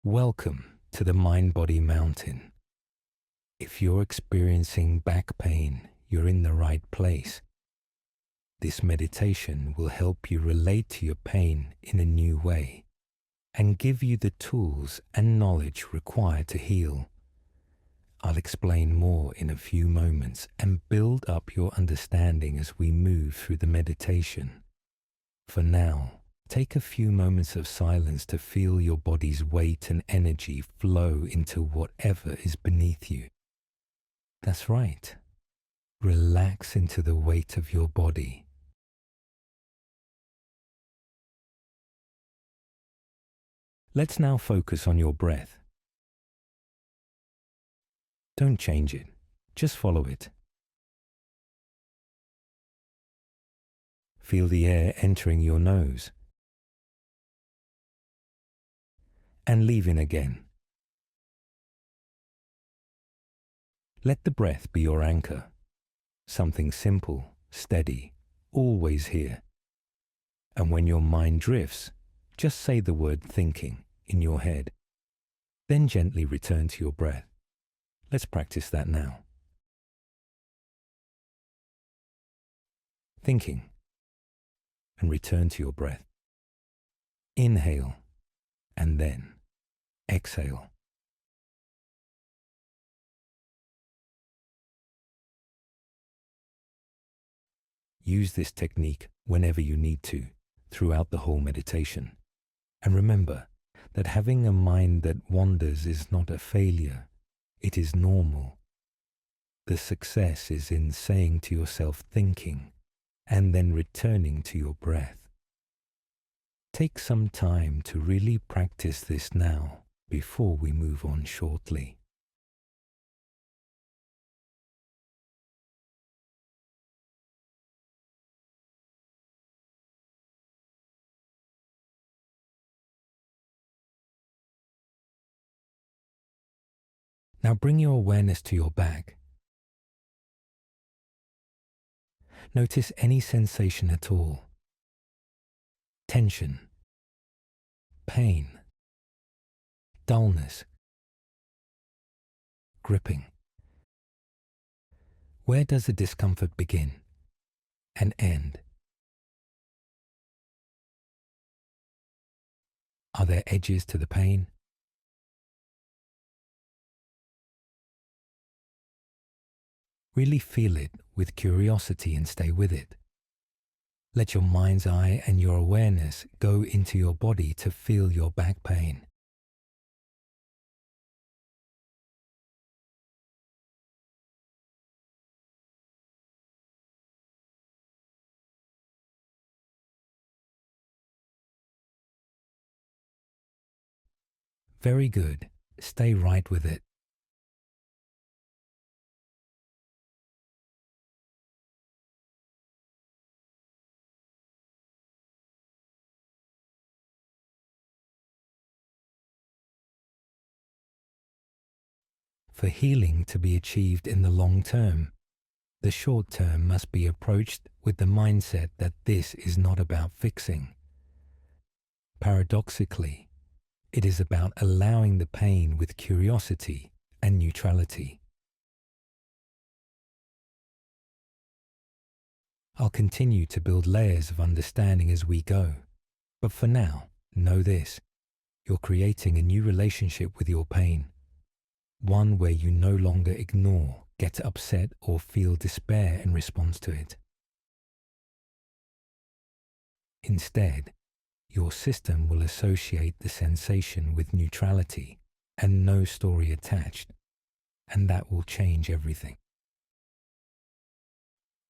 Welcome to the Mind-Body Mountain. If you're experiencing back pain, you're in the right place. This meditation will help you relate to your pain in a new way and give you the tools and knowledge required to heal. I'll explain more in a few moments and build up your understanding as we move through the meditation. For now, take a few moments of silence to feel your body's weight and energy flow into whatever is beneath you. That's right. Relax into the weight of your body. Let's now focus on your breath. Don't change it, just follow it. Feel the air entering your nose and leaving again. Let the breath be your anchor, something simple, steady, always here. And when your mind drifts, just say the word thinking in your head. Then gently return to your breath. Let's practice that now. Thinking, and return to your breath. Inhale, and then exhale. Use this technique whenever you need to, throughout the whole meditation. And remember that having a mind that wanders is not a failure. It is normal. The success is in saying to yourself thinking, and then returning to your breath. Take some time to really practice this now before we move on shortly. Now bring your awareness to your back. Notice any sensation at all. Tension, pain, dullness, gripping. Where does the discomfort begin and end? Are there edges to the pain? Really feel it with curiosity and stay with it. Let your mind's eye and your awareness go into your body to feel your back pain. Very good. Stay right with it. For healing to be achieved in the long term, the short term must be approached with the mindset that this is not about fixing. Paradoxically, it is about allowing the pain with curiosity and neutrality. I'll continue to build layers of understanding as we go, but for now, know this: you're creating a new relationship with your pain. One where you no longer ignore, get upset, or feel despair in response to it. Instead, your system will associate the sensation with neutrality and no story attached, and that will change everything.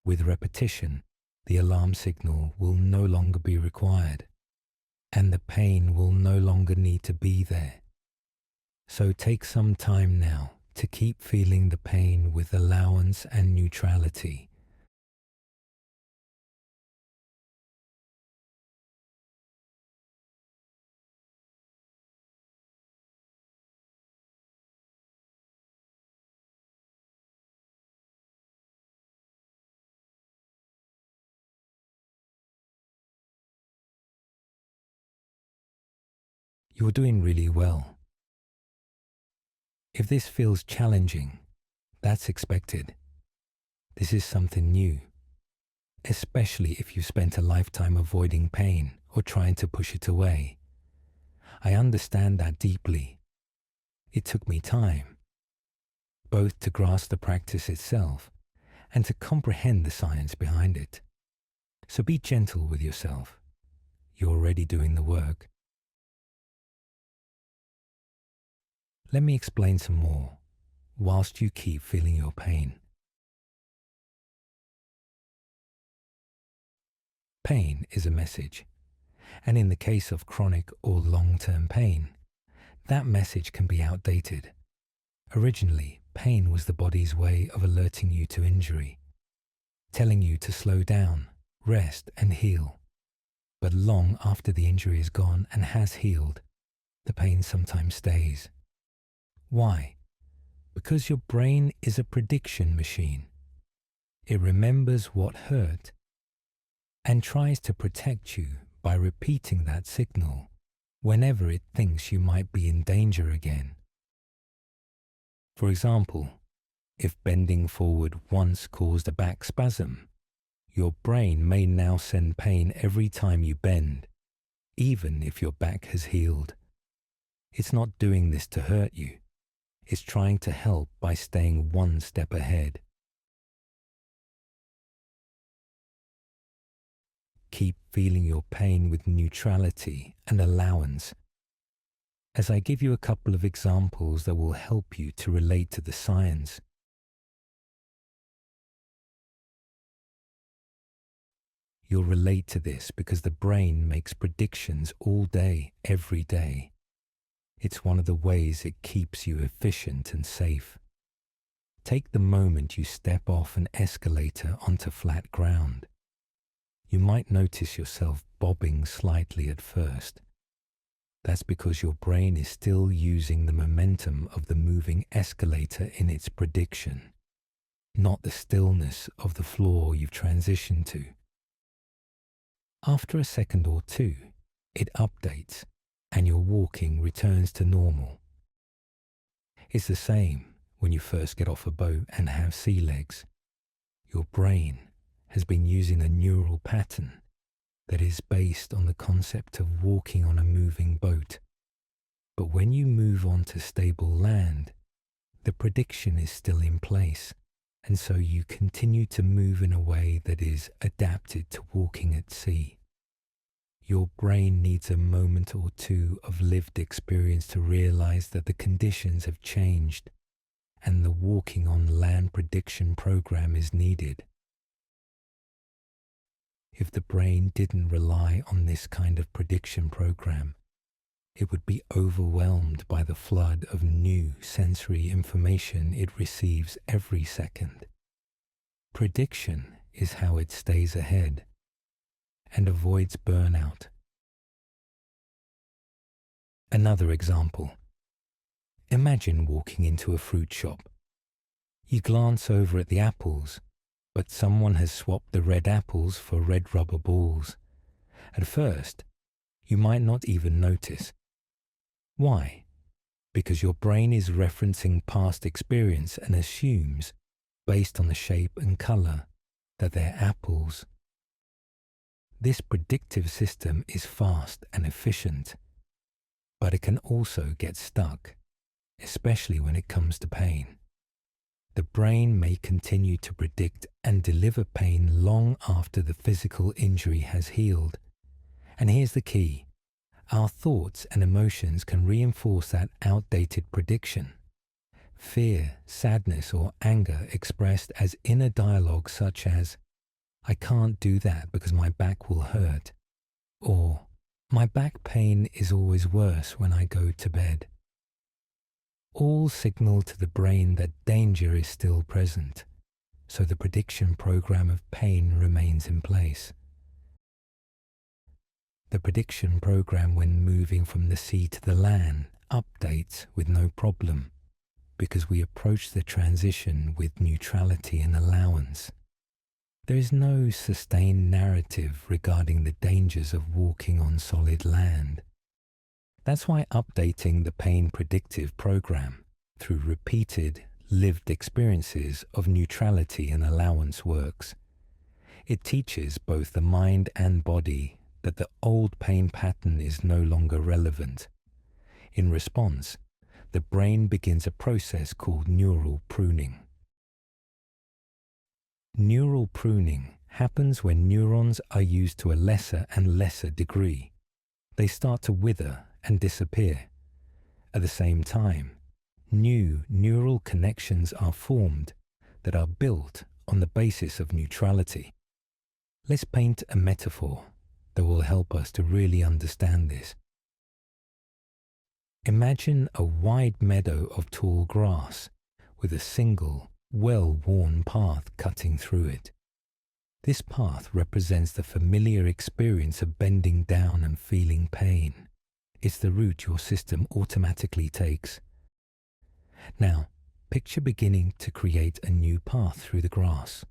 With repetition, the alarm signal will no longer be required, and the pain will no longer need to be there. So take some time now to keep feeling the pain with allowance and neutrality. You're doing really well. If this feels challenging, that's expected. This is something new, especially if you've spent a lifetime avoiding pain or trying to push it away. I understand that deeply. It took me time, both to grasp the practice itself and to comprehend the science behind it. So be gentle with yourself. You're already doing the work. Let me explain some more whilst you keep feeling your pain. Pain is a message, and in the case of chronic or long-term pain, that message can be outdated. Originally, pain was the body's way of alerting you to injury, telling you to slow down, rest, and heal. But long after the injury is gone and has healed, the pain sometimes stays. Why? Because your brain is a prediction machine. It remembers what hurt and tries to protect you by repeating that signal whenever it thinks you might be in danger again. For example, if bending forward once caused a back spasm, your brain may now send pain every time you bend, even if your back has healed. It's not doing this to hurt you. It's trying to help by staying one step ahead. Keep feeling your pain with neutrality and allowance, as I give you a couple of examples that will help you to relate to the science. You'll relate to this because the brain makes predictions all day, every day. It's one of the ways it keeps you efficient and safe. Take the moment you step off an escalator onto flat ground. You might notice yourself bobbing slightly at first. That's because your brain is still using the momentum of the moving escalator in its prediction, not the stillness of the floor you've transitioned to. After a second or two, it updates and your walking returns to normal. It's the same when you first get off a boat and have sea legs. Your brain has been using a neural pattern that is based on the concept of walking on a moving boat. But when you move on to stable land, the prediction is still in place, and so you continue to move in a way that is adapted to walking at sea. Your brain needs a moment or two of lived experience to realize that the conditions have changed and the walking on land prediction program is needed. If the brain didn't rely on this kind of prediction program, it would be overwhelmed by the flood of new sensory information it receives every second. Prediction is how it stays ahead and avoids burnout. Another example. Imagine walking into a fruit shop. You glance over at the apples, but someone has swapped the red apples for red rubber balls. At first, you might not even notice. Why? Because your brain is referencing past experience and assumes, based on the shape and color, that they're apples. This predictive system is fast and efficient, but it can also get stuck, especially when it comes to pain. The brain may continue to predict and deliver pain long after the physical injury has healed. And here's the key. Our thoughts and emotions can reinforce that outdated prediction. Fear, sadness, or anger expressed as inner dialogue such as, "I can't do that because my back will hurt," or "My back pain is always worse when I go to bed." All signal to the brain that danger is still present, so the prediction program of pain remains in place. The prediction program when moving from the sea to the land updates with no problem, because we approach the transition with neutrality and allowance. There is no sustained narrative regarding the dangers of walking on solid land. That's why updating the pain predictive program through repeated, lived experiences of neutrality and allowance works. It teaches both the mind and body that the old pain pattern is no longer relevant. In response, the brain begins a process called neural pruning. Neural pruning happens when neurons are used to a lesser and lesser degree. They start to wither and disappear. At the same time, new neural connections are formed that are built on the basis of neutrality. Let's paint a metaphor that will help us to really understand this. Imagine a wide meadow of tall grass with a single, well-worn path cutting through it. This path represents the familiar experience of bending down and feeling pain. It's the route your system automatically takes. Now, picture beginning to create a new path through the grass,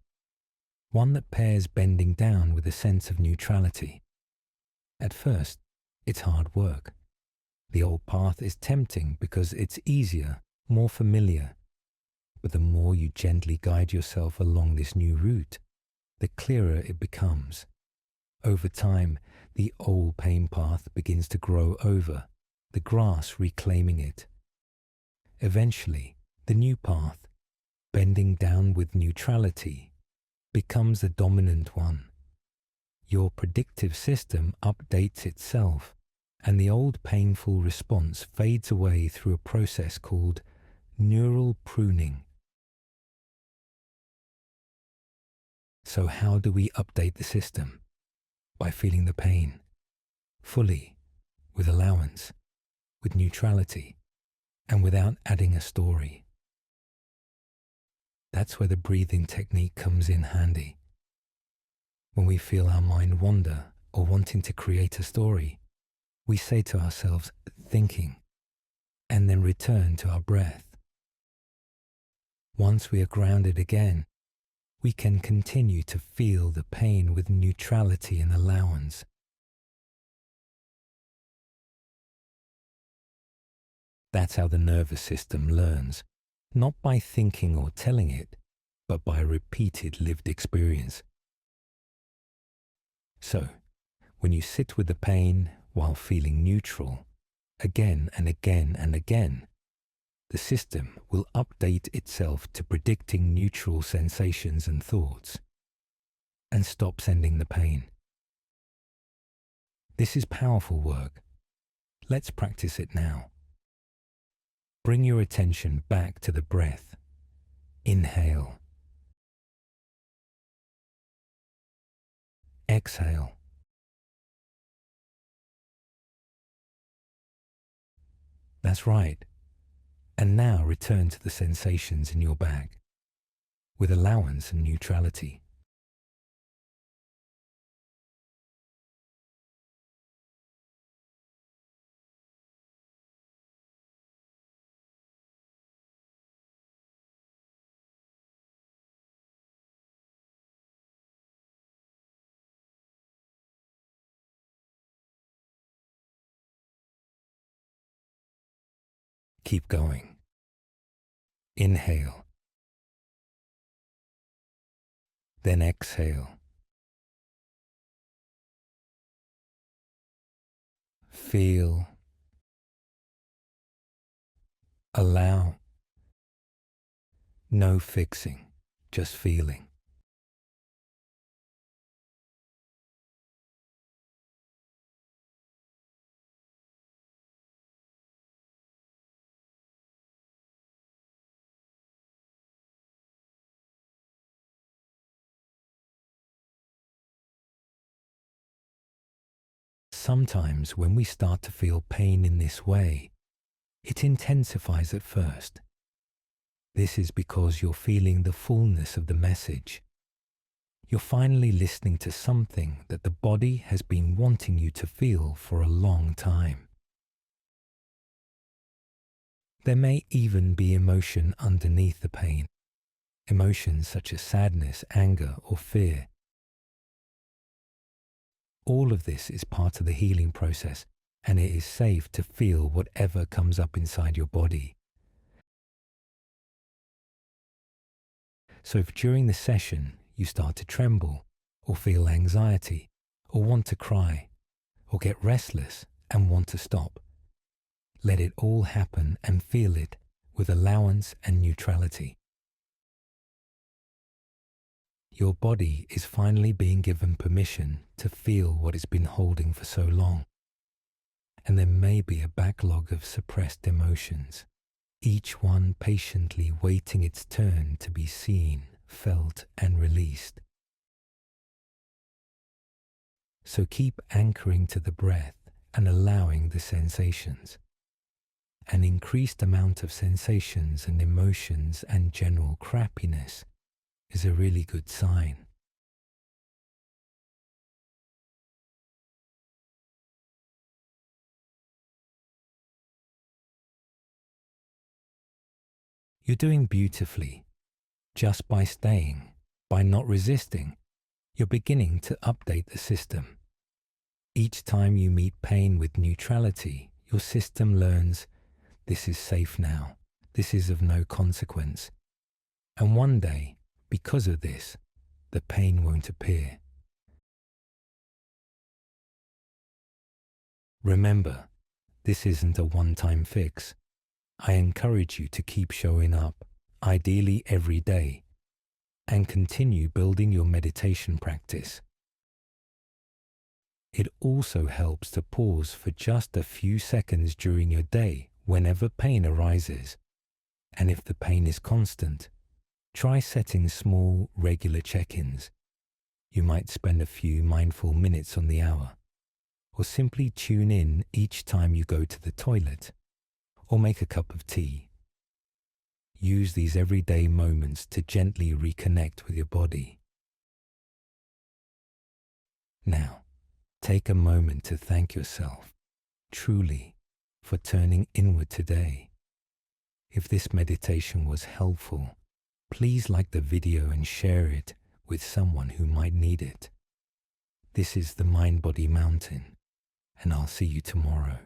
one that pairs bending down with a sense of neutrality. At first, it's hard work. The old path is tempting because it's easier, more familiar. But the more you gently guide yourself along this new route, the clearer it becomes. Over time, the old pain path begins to grow over, the grass reclaiming it. Eventually, the new path, bending down with neutrality, becomes the dominant one. Your predictive system updates itself, and the old painful response fades away through a process called neural pruning. So how do we update the system? By feeling the pain, fully, with allowance, with neutrality, and without adding a story. That's where the breathing technique comes in handy. When we feel our mind wander or wanting to create a story, we say to ourselves, thinking, and then return to our breath. Once we are grounded again, we can continue to feel the pain with neutrality and allowance. That's how the nervous system learns, not by thinking or telling it, but by repeated lived experience. So, when you sit with the pain while feeling neutral, again and again and again, the system will update itself to predicting neutral sensations and thoughts, and stop sending the pain. This is powerful work. Let's practice it now. Bring your attention back to the breath. Inhale. Exhale. That's right. And now return to the sensations in your back, with allowance and neutrality. Keep going. Inhale. Then exhale. Feel. Allow. No fixing, just feeling. Sometimes when we start to feel pain in this way, it intensifies at first. This is because you're feeling the fullness of the message. You're finally listening to something that the body has been wanting you to feel for a long time. There may even be emotion underneath the pain, emotions such as sadness, anger, or fear. All of this is part of the healing process, and it is safe to feel whatever comes up inside your body. So if during the session you start to tremble, or feel anxiety, or want to cry, or get restless and want to stop, let it all happen and feel it with allowance and neutrality. Your body is finally being given permission to feel what it's been holding for so long. And there may be a backlog of suppressed emotions, each one patiently waiting its turn to be seen, felt, and released. So keep anchoring to the breath and allowing the sensations. An increased amount of sensations and emotions and general crappiness is a really good sign. You're doing beautifully. Just by staying, by not resisting, you're beginning to update the system. Each time you meet pain with neutrality, your system learns, this is safe now, this is of no consequence. And one day, because of this, the pain won't appear. Remember, this isn't a one-time fix. I encourage you to keep showing up, ideally every day, and continue building your meditation practice. It also helps to pause for just a few seconds during your day whenever pain arises. And if the pain is constant, try setting small, regular check-ins. You might spend a few mindful minutes on the hour, or simply tune in each time you go to the toilet, or make a cup of tea. Use these everyday moments to gently reconnect with your body. Now, take a moment to thank yourself, truly, for turning inward today. If this meditation was helpful, please like the video and share it with someone who might need it. This is the Mind Body Mountain, and I'll see you tomorrow.